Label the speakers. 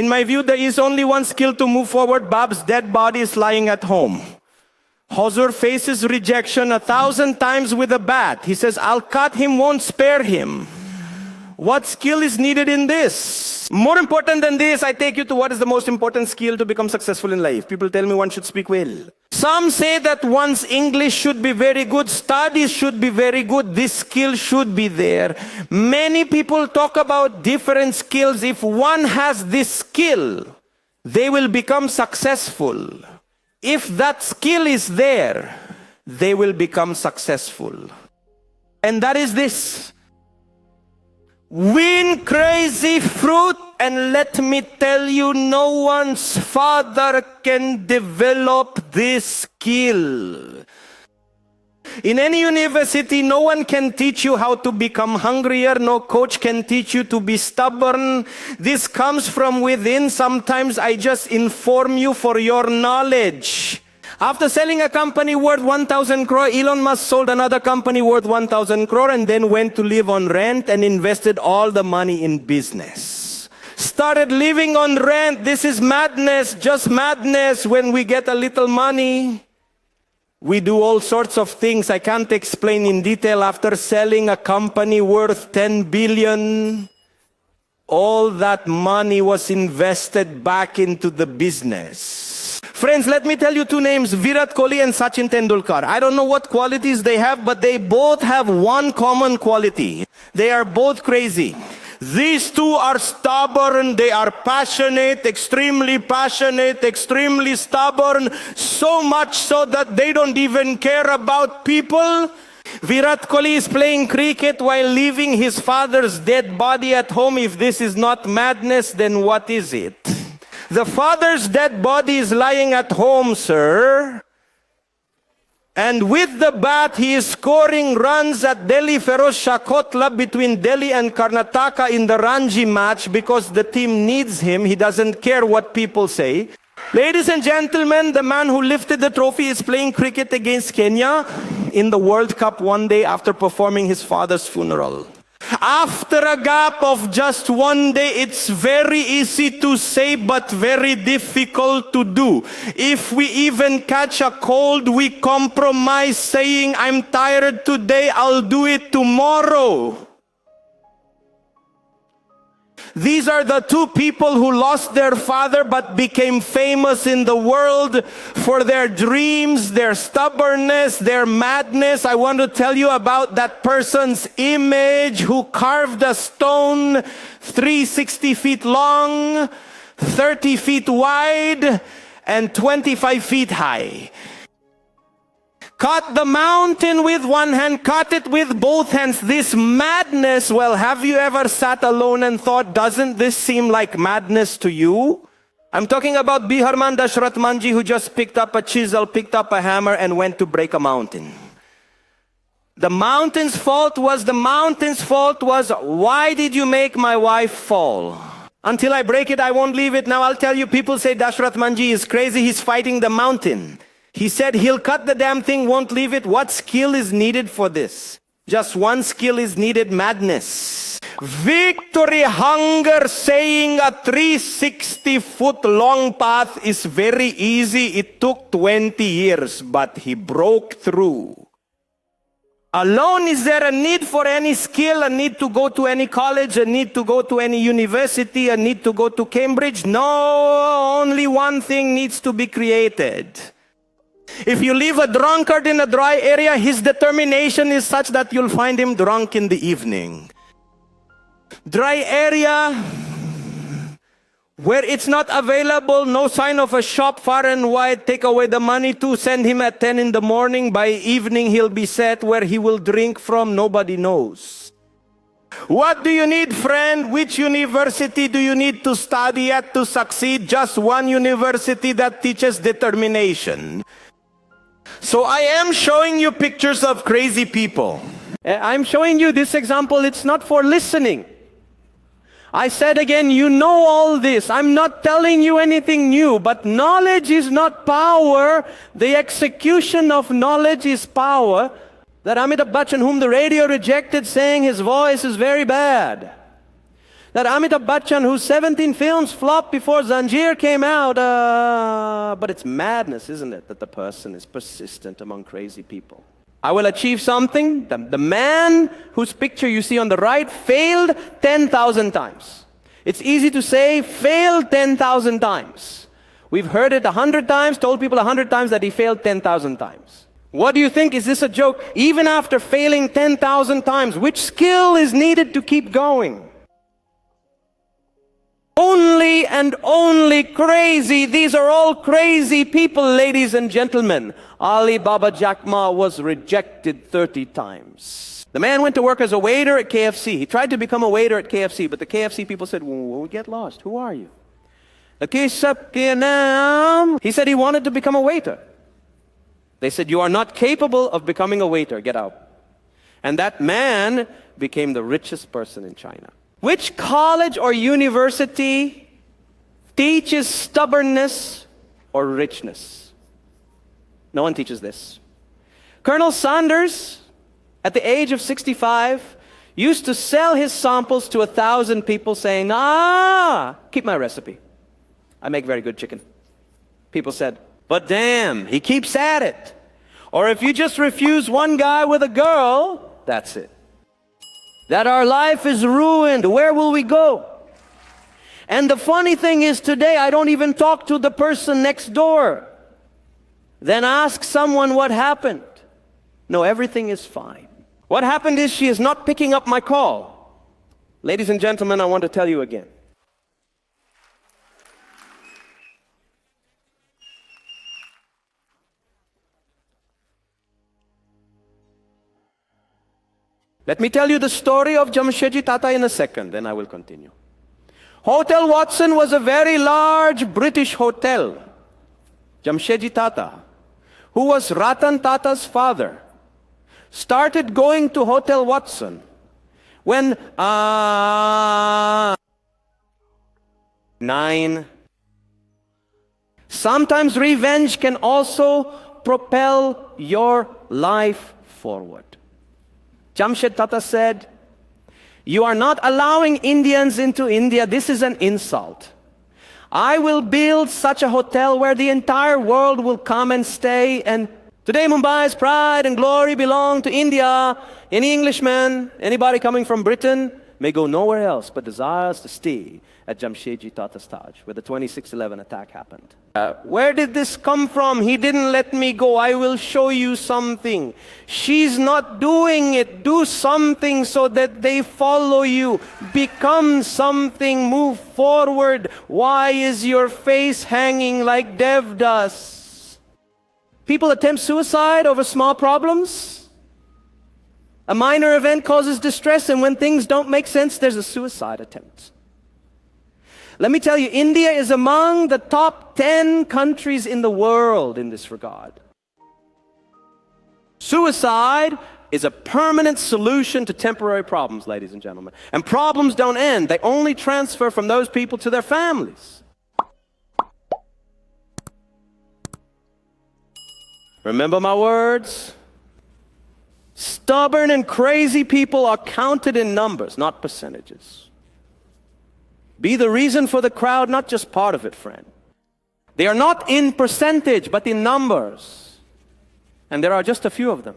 Speaker 1: In my view, there is only one skill to move forward. Bab's dead body is lying at home. Hosur faces rejection 1,000 times with a bat. He says, I'll cut him, won't spare him. What skill is needed in this? More important than this, I take you to what is the most important skill to become successful in life. People tell me one should speak well. Some say that one's English should be very good, studies should be very good, this skill should be there. Many people talk about different skills. If one has this skill, they will become successful. If that skill is there, they will become successful. And that is this. Win crazy fruit, and let me tell you, no one's father can develop this skill. In any university, no one can teach you how to become hungrier. No coach can teach you to be stubborn. This comes from within. Sometimes I just inform you for your knowledge. After selling a company worth 1,000 crore, Elon Musk sold another company worth 1,000 crore and then went to live on rent and invested all the money in business. Started living on rent. This is madness, just madness. When we get a little money, we do all sorts of things I can't explain in detail. After selling a company worth 10 billion, all that money was invested back into the business. Friends, let me tell you two names, Virat Kohli and Sachin Tendulkar. I don't know what qualities they have, but they both have one common quality. They are both crazy. These two are stubborn, they are passionate, extremely stubborn, so much so that they don't even care about people. Virat Kohli is playing cricket while leaving his father's dead body at home. If this is not madness, then what is it? The father's dead body is lying at home, sir. And with the bat, he is scoring runs at Delhi Feroz Shah Kotla between Delhi and Karnataka in the Ranji match because the team needs him. He doesn't care what people say. Ladies and gentlemen, the man who lifted the trophy is playing cricket against Kenya in the World Cup one day after performing his father's funeral. After a gap of just one day, it's very easy to say but very difficult to do. If we even catch a cold, we compromise saying, I'm tired today, I'll do it tomorrow. These are the two people who lost their father but became famous in the world for their dreams, their stubbornness, their madness. I want to tell you about that person's image who carved a stone 360 feet long, 30 feet wide, and 25 feet high. Cut the mountain with one hand, cut it with both hands. This madness, well, have you ever sat alone and thought, doesn't this seem like madness to you? I'm talking about Biharman Dashrath Manji, who just picked up a chisel, picked up a hammer, and went to break a mountain. The mountain's fault was, why did you make my wife fall? Until I break it, I won't leave it. Now I'll tell you, people say Dashrath Manji is crazy, he's fighting the mountain. He said he'll cut the damn thing, won't leave it. What skill is needed for this? Just one skill is needed, madness. Victory hunger, saying a 360-foot long path is very easy. It took 20 years, but he broke through. Alone, is there a need for any skill, a need to go to any college, a need to go to any university, a need to go to Cambridge? No, only one thing needs to be created. If you leave a drunkard in a dry area, his determination is such that you'll find him drunk in the evening. Dry area where it's not available, no sign of a shop far and wide, take away the money to send him at 10 in the morning. By evening, he'll be set where he will drink from, nobody knows. What do you need, friend? Which university do you need to study at to succeed? Just one university that teaches determination. So I am showing you pictures of crazy people. I'm showing you this example. It's not for listening. I said again, you know all this. I'm not telling you anything new, but knowledge is not power. The execution of knowledge is power. That Amitabh Bachchan, whom the radio rejected, saying his voice is very bad. That Amitabh Bachchan, whose 17 films flopped before Zanjeer came out, but it's madness, isn't it, that the person is persistent among crazy people. I will achieve something. The man whose picture you see on the right failed 10,000 times. It's easy to say, failed 10,000 times. We've heard it 100 times, told people 100 times that he failed 10,000 times. What do you think? Is this a joke? Even after failing 10,000 times, which skill is needed to keep going? Only and only crazy. These are all crazy people, ladies and gentlemen. Ali Baba Jack Ma was rejected 30 times. The man went to work as a waiter at KFC. He tried to become a waiter at KFC, but the KFC people said, "Well, get lost. Who are you?" He said he wanted to become a waiter. They said, "You are not capable of becoming a waiter. Get out." And that man became the richest person in China. Which college or university teaches stubbornness or richness? No one teaches this. Colonel Sanders, at the age of 65, used to sell his samples to 1,000 people saying, keep my recipe. I make very good chicken. People said, but damn, he keeps at it. Or if you just refuse one guy with a girl, that's it. That our life is ruined. Where will we go? And the funny thing is today, I don't even talk to the person next door. Then ask someone what happened. No, everything is fine. What happened is she is not picking up my call. Ladies and gentlemen, I want to tell you again. Let me tell you the story of Jamshedji Tata in a second, then I will continue. Hotel Watson was a very large British hotel. Jamshedji Tata, who was Ratan Tata's father, started going to Hotel Watson when 9. Sometimes revenge can also propel your life forward. Jamshed Tata said, "You are not allowing Indians into India. This is an insult. I will build such a hotel where the entire world will come and stay. And today Mumbai's pride and glory belong to India. Any Englishman, anybody coming from Britain, may go nowhere else but desires to stay at Jamshedji Tata's Taj, where the 26/11 attack happened." Where did this come from? He didn't let me go. I will show you something. She's not doing it. Do something so that they follow you. Become something. Move forward. Why is your face hanging like Devdas? People attempt suicide over small problems. A minor event causes distress, and when things don't make sense, there's a suicide attempt. Let me tell you, India is among the top 10 countries in the world in this regard. Suicide is a permanent solution to temporary problems, ladies and gentlemen. And problems don't end. They only transfer from those people to their families. Remember my words? Stubborn and crazy people are counted in numbers, not percentages. Be the reason for the crowd, not just part of it, friend. They are not in percentage, but in numbers. And there are just a few of them.